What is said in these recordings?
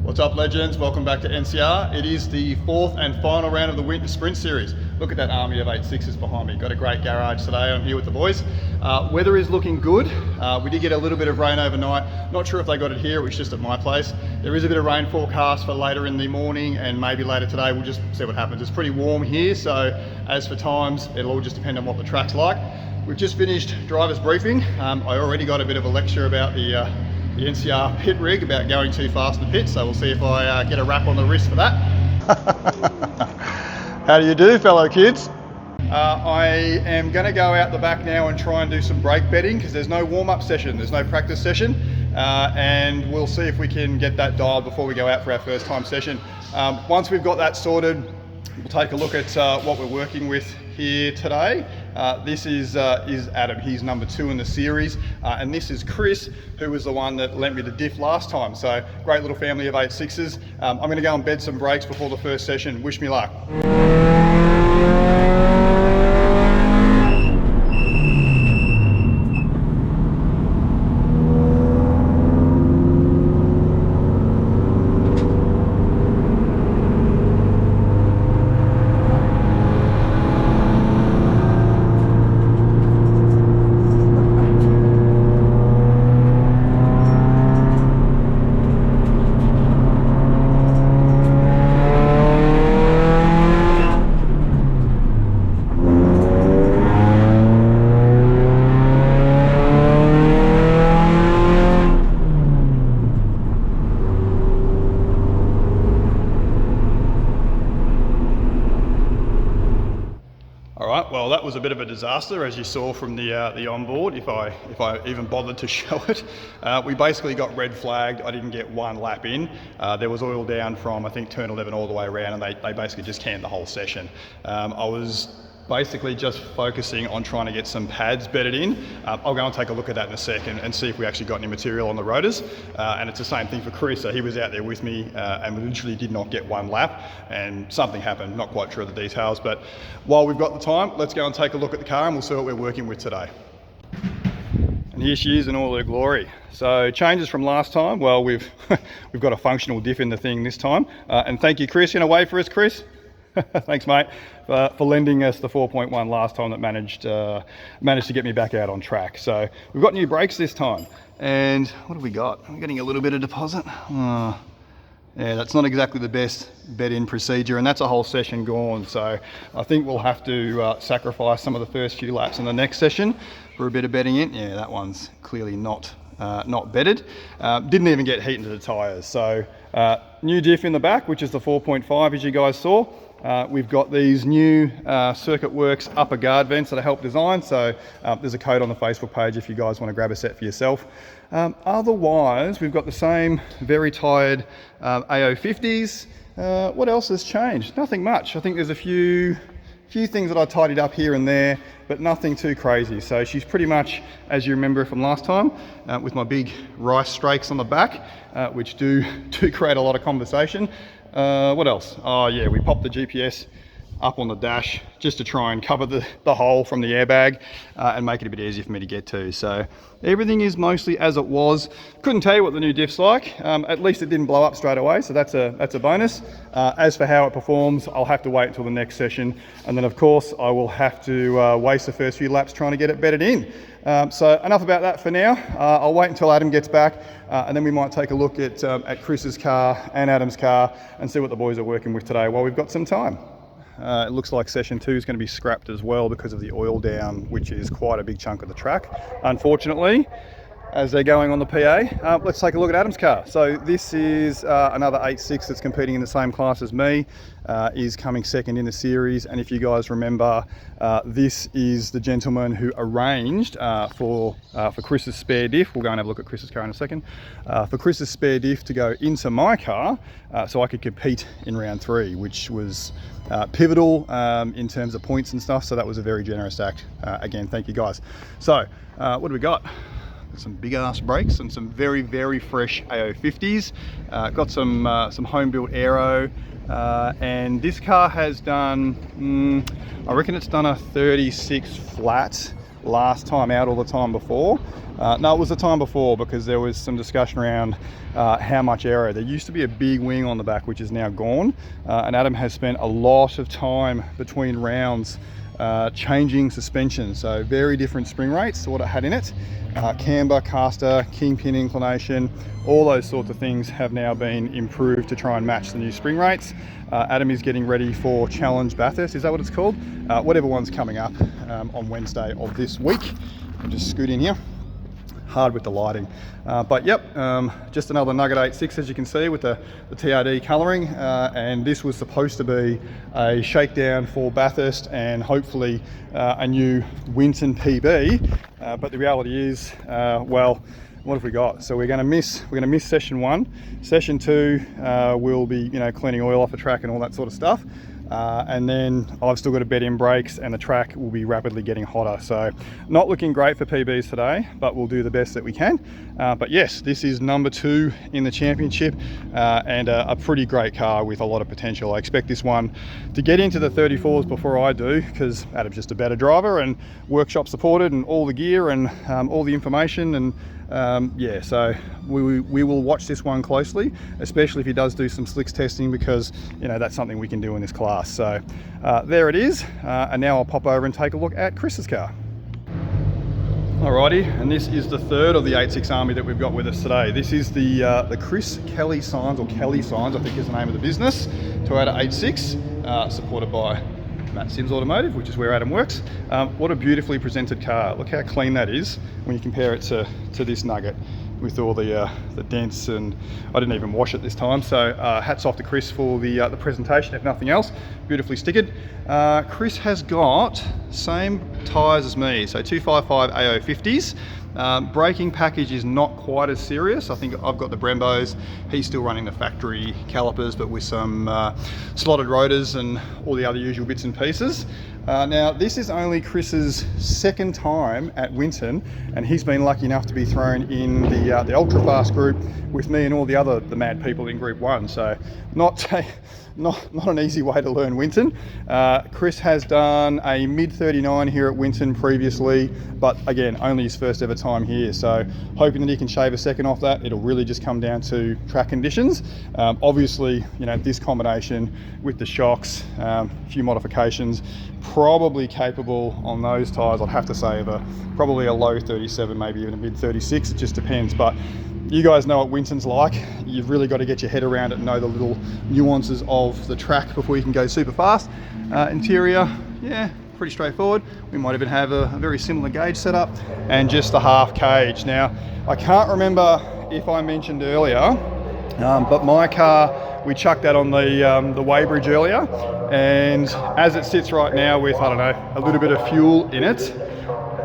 What's up, legends? Welcome back to NCR. It is the fourth and final round of the Winter Sprint Series. Look at that army of 86s behind me. Got a great garage today. I'm here with the boys. Weather is looking good. We did get a little bit of rain overnight. Not sure if they got it here. It was just at my place. There is a bit of rain forecast for later in the morning and maybe later today. We'll just see what happens. It's pretty warm here, so as for times, it'll all just depend on what the track's like. We've just finished driver's briefing. I already got a bit of a lecture about the NCR pit rig about going too fast in the pit, so we'll see if I get a rap on the wrist for that. How do you do, fellow kids? I am going to go out the back now and try and do some brake bedding because there's no warm-up session, there's no practice session, and we'll see if we can get that dialed before we go out for our first time session. Once we've got that sorted, we'll take a look at what we're working with here today. This is Adam. He's number 2 in the series, and this is Chris, who was the one that lent me the diff last time. So great little family of 86s. I'm going to go and bed some brakes before the first session. Wish me luck. Well, that was a bit of a disaster, as you saw from the onboard, if I even bothered to show it. We basically got red flagged. I didn't get one lap in. There was oil down from, I think, turn 11 all the way around, and they basically just canned the whole session. I was basically just focusing on trying to get some pads bedded in. I'll go and take a look at that in a second and see if we actually got any material on the rotors. And it's the same thing for Chris. So he was out there with me and we literally did not get one lap, and something happened. Not quite sure of the details, but while we've got the time, let's go and take a look at the car and we'll see what we're working with today. And here she is in all her glory. So changes from last time. Well, we've got a functional diff in the thing this time. And thank you, Chris. You gonna wave for us, Chris? Thanks, mate, for lending us the 4.1 last time that managed to get me back out on track. So we've got new brakes this time. And what have we got? We're getting a little bit of deposit. Yeah, that's not exactly the best bed-in procedure, and that's a whole session gone. So I think we'll have to sacrifice some of the first few laps in the next session for a bit of bedding in. Yeah, that one's clearly not bedded. Didn't even get heat into the tyres. So new diff in the back, which is the 4.5, as you guys saw. We've got these new Circuit Works upper guard vents that I helped design, so there's a code on the Facebook page if you guys want to grab a set for yourself. Otherwise, we've got the same very tired AO50s. What else has changed? Nothing much. I think there's a few things that I tidied up here and there, but nothing too crazy. So she's pretty much, as you remember from last time, with my big rice strakes on the back, which do create a lot of conversation. What else? Oh yeah, we popped the GPS up on the dash just to try and cover the hole from the airbag and make it a bit easier for me to get to. So everything is mostly as it was. Couldn't tell you what the new diff's like. At least it didn't blow up straight away, so that's a bonus. As for how it performs, I'll have to wait until the next session, and then of course I will have to waste the first few laps trying to get it bedded in. So enough about that for now. I'll wait until Adam gets back, and then we might take a look at Chris's car and Adam's car and see what the boys are working with today while we've got some time. It looks like session 2 is going to be scrapped as well because of the oil down, which is quite a big chunk of the track, unfortunately, as they're going on the PA. Let's take a look at Adam's car. So this is another 86 that's competing in the same class as me, is coming second in the series. And if you guys remember, this is the gentleman who arranged for Chris's spare diff. We'll go and have a look at Chris's car in a second. For Chris's spare diff to go into my car so I could compete in round 3, which was pivotal in terms of points and stuff. So that was a very generous act. Again, thank you guys. So what do we got? Some big ass brakes and some very, very fresh AO50s. Got some home built aero, and this car has done, I reckon it's done a 36 flat last time out or the time before. No, it was the time before, because there was some discussion around how much aero. There used to be a big wing on the back, which is now gone, and Adam has spent a lot of time between rounds changing suspension. So very different spring rates to what it had in it. Camber, caster, kingpin inclination, all those sorts of things have now been improved to try and match the new spring rates. Adam is getting ready for Challenge Bathurst, is that what it's called? Whatever one's coming up on Wednesday of this week. I'll just scoot in here. Hard with the lighting, but yep, just another Nugget 86, as you can see, with the TRD colouring, and this was supposed to be a shakedown for Bathurst and hopefully a new Winton PB, but the reality is, well, what have we got? So we're going to miss session 1. Session 2 we'll be cleaning oil off the track and all that sort of stuff. And then I've still got to bed in brakes, and the track will be rapidly getting hotter. So not looking great for PBs today, but we'll do the best that we can. But yes, this is number 2 in the championship, and a pretty great car with a lot of potential. I expect this one to get into the 34s before I do, because Adam's just a better driver and workshop supported and all the gear and all the information, and yeah, so we will watch this one closely, especially if he does do some slicks testing, because that's something we can do in this class. So there it is, and now I'll pop over and take a look at Chris's car. Alrighty, and this is the third of the 86 Army that we've got with us today. This is the Chris Kelly Signs, or Kelly Signs, I think is the name of the business, Toyota 86, supported by Matt Sims Automotive, which is where Adam works. What a beautifully presented car. Look how clean that is when you compare it to this Nugget with all the dents, and I didn't even wash it this time. So hats off to Chris for the presentation, if nothing else. Beautifully stickered. Chris has got same tyres as me, so 255 AO50s. Braking package is not quite as serious. I think I've got the Brembos. He's still running the factory calipers, but with some slotted rotors and all the other usual bits and pieces. Now, this is only Chris's second time at Winton, and he's been lucky enough to be thrown in the ultra fast group with me and all the mad people in Group 1. So not an easy way to learn Winton. Chris has done a mid 39 here at Winton previously, but again, only his first ever time here. So hoping that he can shave a second off that. It'll really just come down to track conditions. Obviously, this combination with the shocks, a few modifications, probably capable on those tyres, I'd have to say, of probably a low 37, maybe even a mid 36. It just depends. But you guys know what Winton's like. You've really got to get your head around it and know the little nuances of the track before you can go super fast. Interior, yeah, pretty straightforward. We might even have a very similar gauge setup, and just the half cage. Now, I can't remember if I mentioned earlier, but my car, we chucked that on the weighbridge earlier, and as it sits right now with, I don't know, a little bit of fuel in it,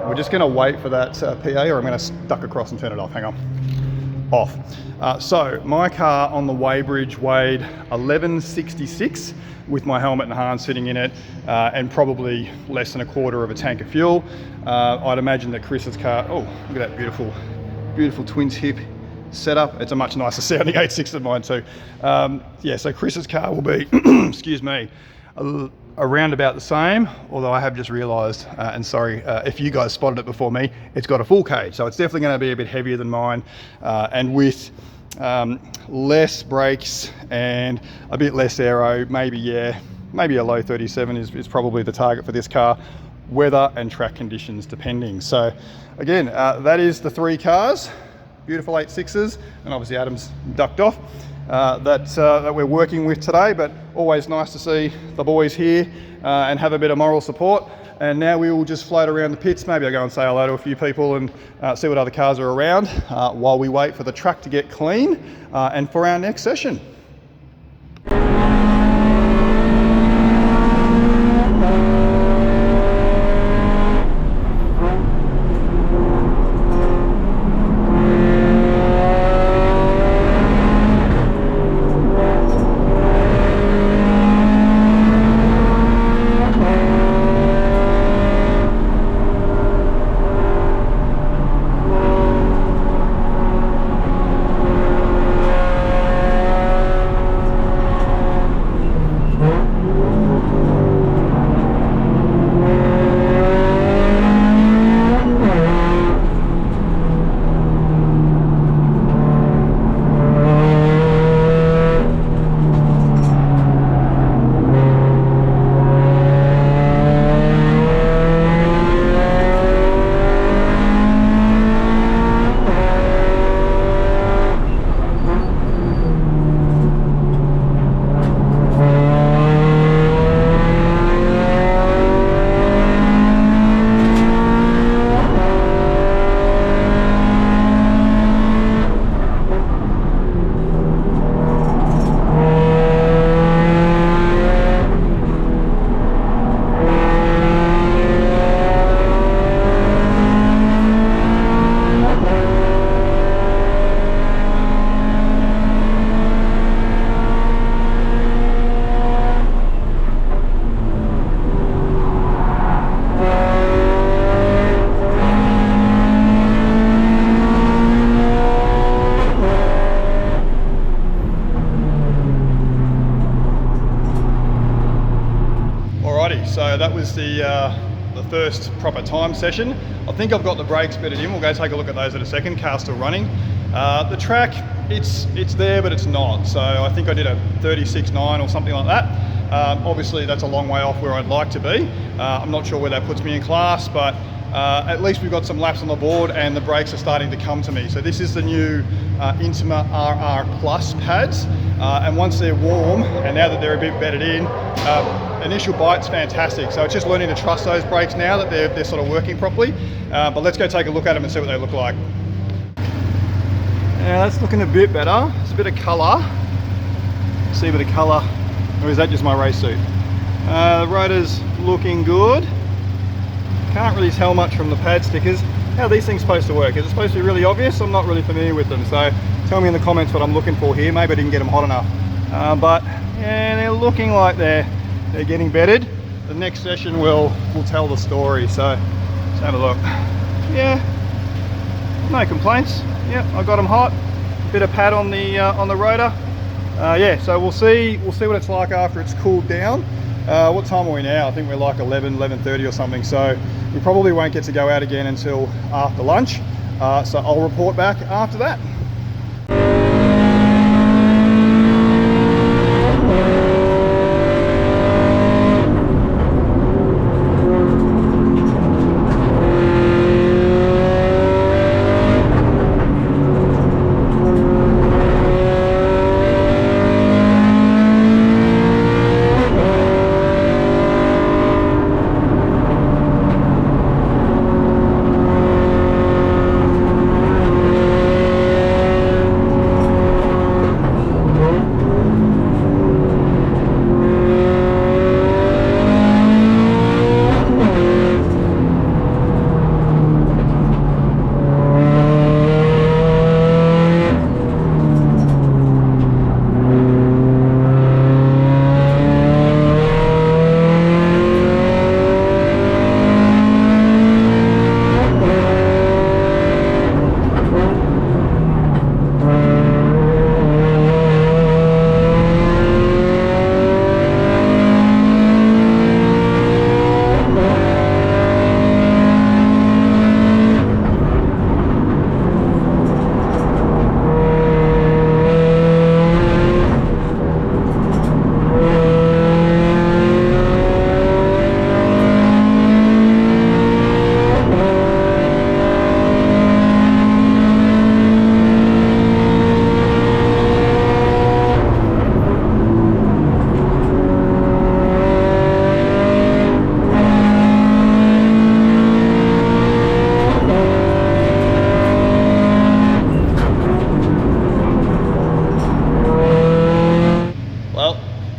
we're just going to wait for that PA, or I'm going to duck across and turn it off. Hang on. Off. So my car on the weighbridge weighed 1166 with my helmet and harness sitting in it, and probably less than a quarter of a tank of fuel. I'd imagine that Chris's car, oh, look at that beautiful twins hip setup. It's a much nicer sounding 86 than mine too. Yeah, so Chris's car will be, excuse me, around about the same, although I have just realised, and sorry if you guys spotted it before me, it's got a full cage, so it's definitely going to be a bit heavier than mine, and with less brakes and a bit less aero, maybe a low 37 is probably the target for this car, weather and track conditions depending. So again, that is the 3 cars, beautiful 86s, and obviously Adam's ducked off, that we're working with today, but always nice to see the boys here and have a bit of moral support. And now we will just float around the pits. Maybe I'll go and say hello to a few people and see what other cars are around while we wait for the track to get clean and for our next session. so that was the first proper time session. I think I've got the brakes bedded in. We'll go take a look at those in a second. Car's still running. The track, it's there, but it's not. So I think I did a 36.9 or something like that. Obviously that's a long way off where I'd like to be. I'm not sure where that puts me in class, but at least we've got some laps on the board and the brakes are starting to come to me. So this is the new Intima RR Plus pads. And once they're warm, and now that they're a bit bedded in, initial bite's fantastic. So it's just learning to trust those brakes now that they're sort of working properly. But let's go take a look at them and see what they look like. Yeah, that's looking a bit better. There's a bit of colour. See a bit of colour, or is that just my race suit? The rotor's looking good. Can't really tell much from the pad stickers. How are these things supposed to work? Is it supposed to be really obvious? I'm not really familiar with them, so tell me in the comments what I'm looking for here. Maybe I didn't get them hot enough. But yeah, they're looking like they're getting bedded. The next session will tell the story, so let's have a look. Yeah, no complaints. Yep, I got them hot. Bit of pad on the rotor. Yeah, so we'll see what it's like after it's cooled down. What time are we now? I think we're like 11:30 or something, so we probably won't get to go out again until after lunch. So I'll report back after that.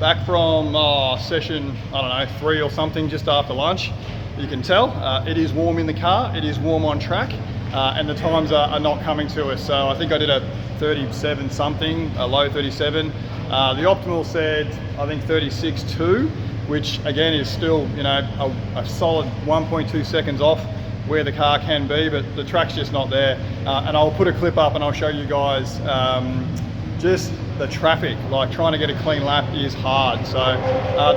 Back from session, I don't know, 3 or something, just after lunch. You can tell it is warm in the car, it is warm on track, and the times are not coming to us. So I think I did a 37 something, a low 37. The optimal said, I think 36.2, which again is still, you know, a solid 1.2 seconds off where the car can be, but the track's just not there. And I'll put a clip up and I'll show you guys just the traffic. Like, trying to get a clean lap is hard. So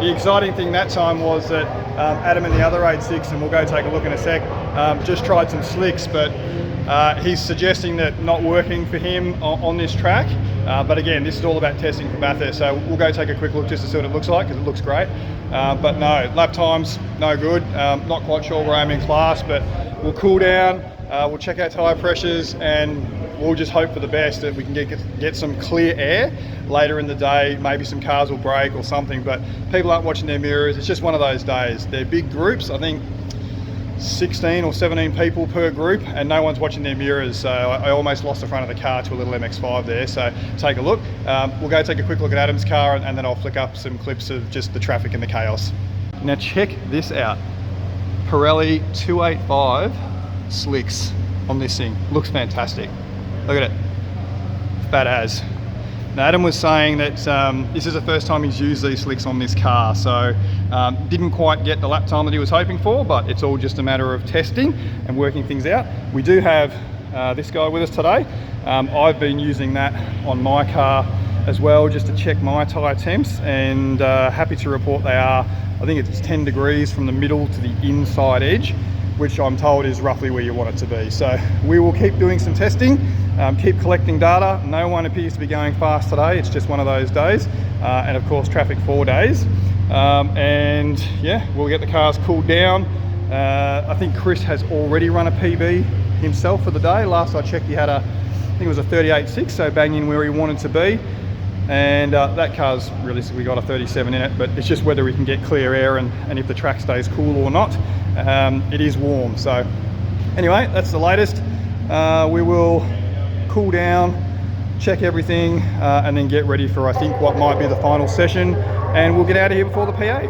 the exciting thing that time was that Adam and the other 86, and we'll go take a look in a sec, just tried some slicks, but he's suggesting that not working for him on this track. But again, this is all about testing for Bathurst, so we'll go take a quick look just to see what it looks like, because it looks great. But no, lap times, no good. Not quite sure where I'm in class, but we'll cool down, we'll check our tyre pressures, and we'll just hope for the best, that we can get some clear air later in the day. Maybe some cars will break or something, but people aren't watching their mirrors. It's just one of those days. They're big groups, I think 16 or 17 people per group, and no one's watching their mirrors. So I almost lost the front of the car to a little MX-5 there. So take a look. We'll go take a quick look at Adam's car, and then I'll flick up some clips of just the traffic and the chaos. Now check this out. Pirelli 285 slicks on this thing. Looks fantastic. Look at it, fat as. Now Adam was saying that this is the first time he's used these slicks on this car, so didn't quite get the lap time that he was hoping for, but it's all just a matter of testing and working things out. We do have this guy with us today. I've been using that on my car as well, just to check my tyre temps, and happy to report they are I think it's 10 degrees from the middle to the inside edge, which I'm told is roughly where you want it to be. So we will keep doing some testing, keep collecting data. No one appears to be going fast today. It's just one of those days. And of course, traffic 4 days. And yeah, we'll get the cars cooled down. I think Chris has already run a PB himself for the day. Last I checked, he had I think it was a 38.6, so bang in where he wanted to be. And that car's realistically got a 37 in it, but it's just whether we can get clear air and if the track stays cool or not. It is warm, so anyway, that's the latest. We will cool down, check everything, and then get ready for I think what might be the final session, and we'll get out of here before the PA.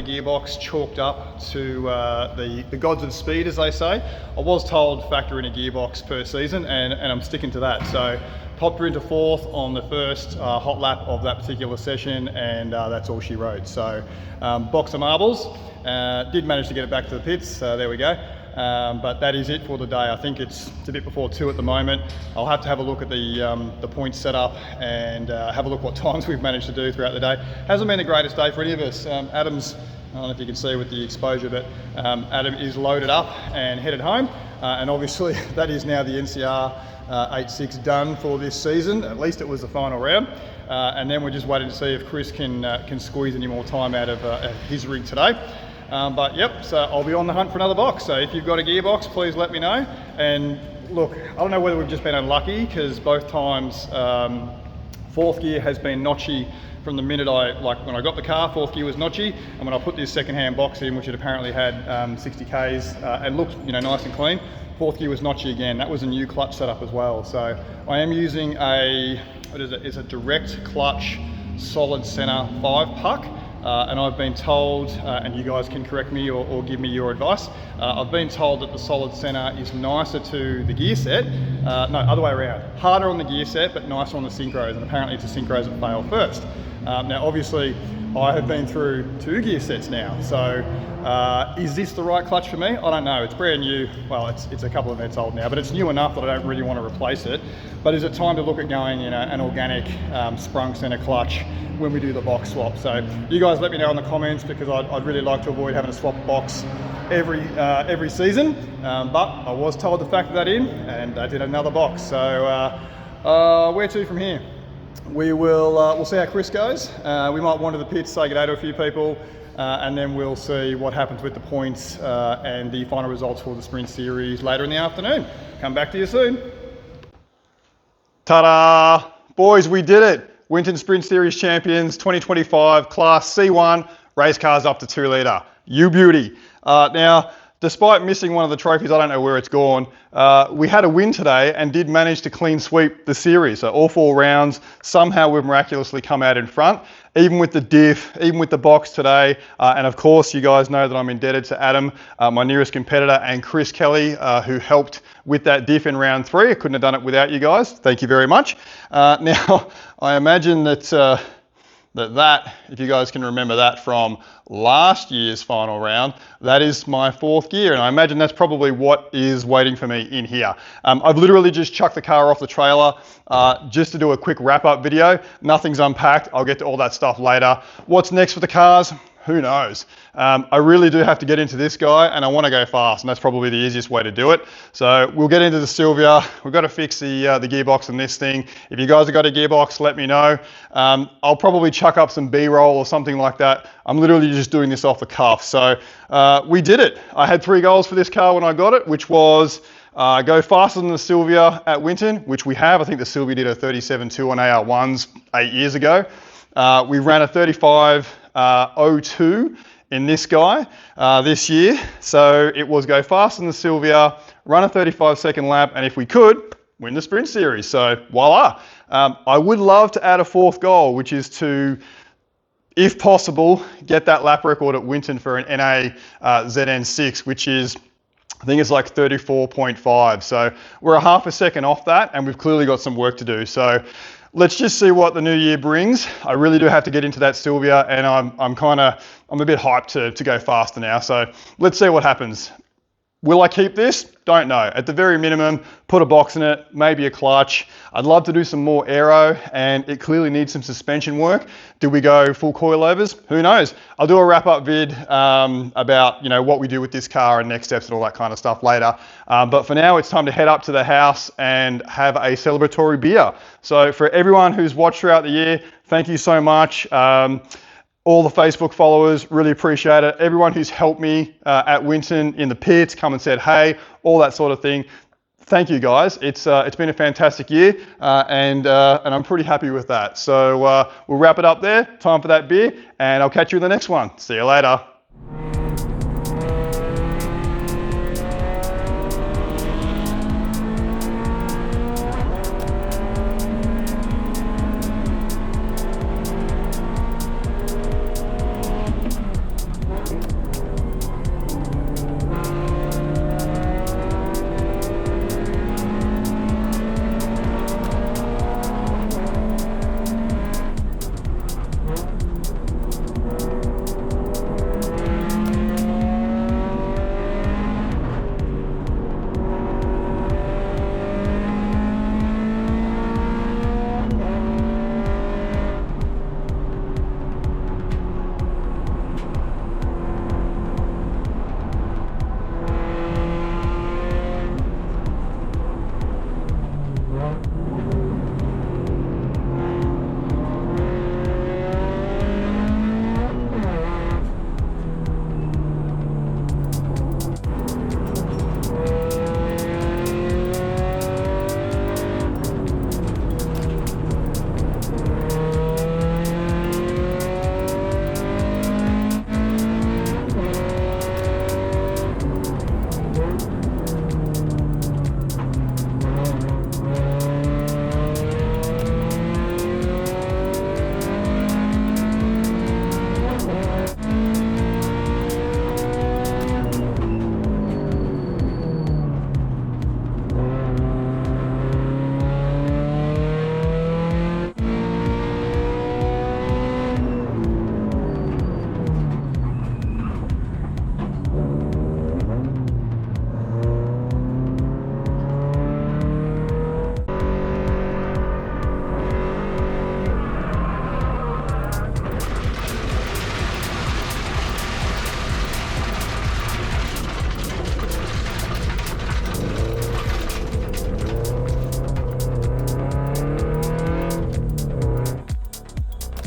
Gearbox chalked up to the gods of speed, as they say. I was told factor in a gearbox per season, and I'm sticking to that. So popped her into 4th on the first hot lap of that particular session, and that's all she wrote. So box of marbles. Did manage to get it back to the pits, there we go. But that is it for the day. I think it's a bit before 2 at the moment. I'll have to have a look at the points setup and have a look what times we've managed to do throughout the day. Hasn't been the greatest day for any of us. Adam's, I don't know if you can see with the exposure, but Adam is loaded up and headed home. And obviously that is now the NCR86 done for this season. At least it was the final round. And then we're just waiting to see if Chris can squeeze any more time out of his rig today. But yep, so I'll be on the hunt for another box. So if you've got a gearbox, please let me know. And look, I don't know whether we've just been unlucky, because both times 4th gear has been notchy from the minute when I got the car. 4th gear was notchy, and when I put this second-hand box in, which it apparently had 60 Ks and looked nice and clean, 4th gear was notchy again. That was a new clutch setup as well. So I am using it's a direct clutch solid center 5-puck. And I've been told, and you guys can correct me or give me your advice, I've been told that the solid center is nicer to the gear set. No, other way around. Harder on the gear set, but nicer on the synchros, and apparently it's the synchros that fail first. Now, obviously, I have been through 2 gear sets now, so is this the right clutch for me? I don't know. It's brand new. Well, it's a couple of months old now, but it's new enough that I don't really want to replace it. But is it time to look at going, an organic sprung center clutch when we do the box swap? So you guys let me know in the comments, because I'd really like to avoid having to swap box every season. But I was told to factor that in, and I did another box. So where to from here? We'll see how Chris goes. We might wander the pits, say good day to a few people, and then we'll see what happens with the points and the final results for the sprint series later in the afternoon. Come back to you soon. Ta-da! Boys, we did it. Winton Sprint Series champions 2025, Class C1, race cars up to 2 litre. You beauty. Now, despite missing one of the trophies, I don't know where it's gone, we had a win today and did manage to clean sweep the series. So all 4 rounds, somehow we've miraculously come out in front, even with the diff, even with the box today. And of course, you guys know that I'm indebted to Adam, my nearest competitor, and Chris Kelly, who helped with that diff in round 3. I couldn't have done it without you guys. Thank you very much. Now, I imagine that if you guys can remember that from last year's final round, that is my 4th gear, and I imagine that's probably what is waiting for me in here. I've literally just chucked the car off the trailer just to do a quick wrap-up video. Nothing's unpacked. I'll get to all that stuff later. What's next for the cars? Who knows? I really do have to get into this guy, and I want to go fast, and that's probably the easiest way to do it. So we'll get into the Sylvia. We've got to fix the gearbox in this thing. If you guys have got a gearbox, let me know. I'll probably chuck up some B-roll or something like that. I'm literally just doing this off the cuff. So we did it. I had 3 goals for this car when I got it, which was go faster than the Sylvia at Winton, which we have. I think the Sylvia did a 37.2 on AR1s 8 years ago. We ran a 35.02 in this guy this year. So it was go faster than the Sylvia, run a 35-second lap, and if we could, win the sprint series. So voila. I would love to add a fourth goal, which is to, if possible, get that lap record at Winton for an NA ZN6, which is, I think it's like 34.5. So we're a half a second off that, and we've clearly got some work to do. So let's just see what the new year brings. I really do have to get into that Sylvia, and I'm a bit hyped to go faster now. So let's see what happens. Will I keep this? Don't know. At the very minimum, put a box in it, maybe a clutch. I'd love to do some more aero, and it clearly needs some suspension work. Do we go full coilovers? Who knows? I'll do a wrap-up vid about what we do with this car and next steps and all that kind of stuff later. But for now, it's time to head up to the house and have a celebratory beer. So for everyone who's watched throughout the year, thank you so much. All the Facebook followers, really appreciate it. Everyone who's helped me at Winton in the pits, come and said hey, all that sort of thing. Thank you guys. It's been a fantastic year, and I'm pretty happy with that. So we'll wrap it up there. Time for that beer, and I'll catch you in the next one. See you later.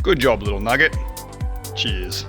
Good job, little nugget. Cheers.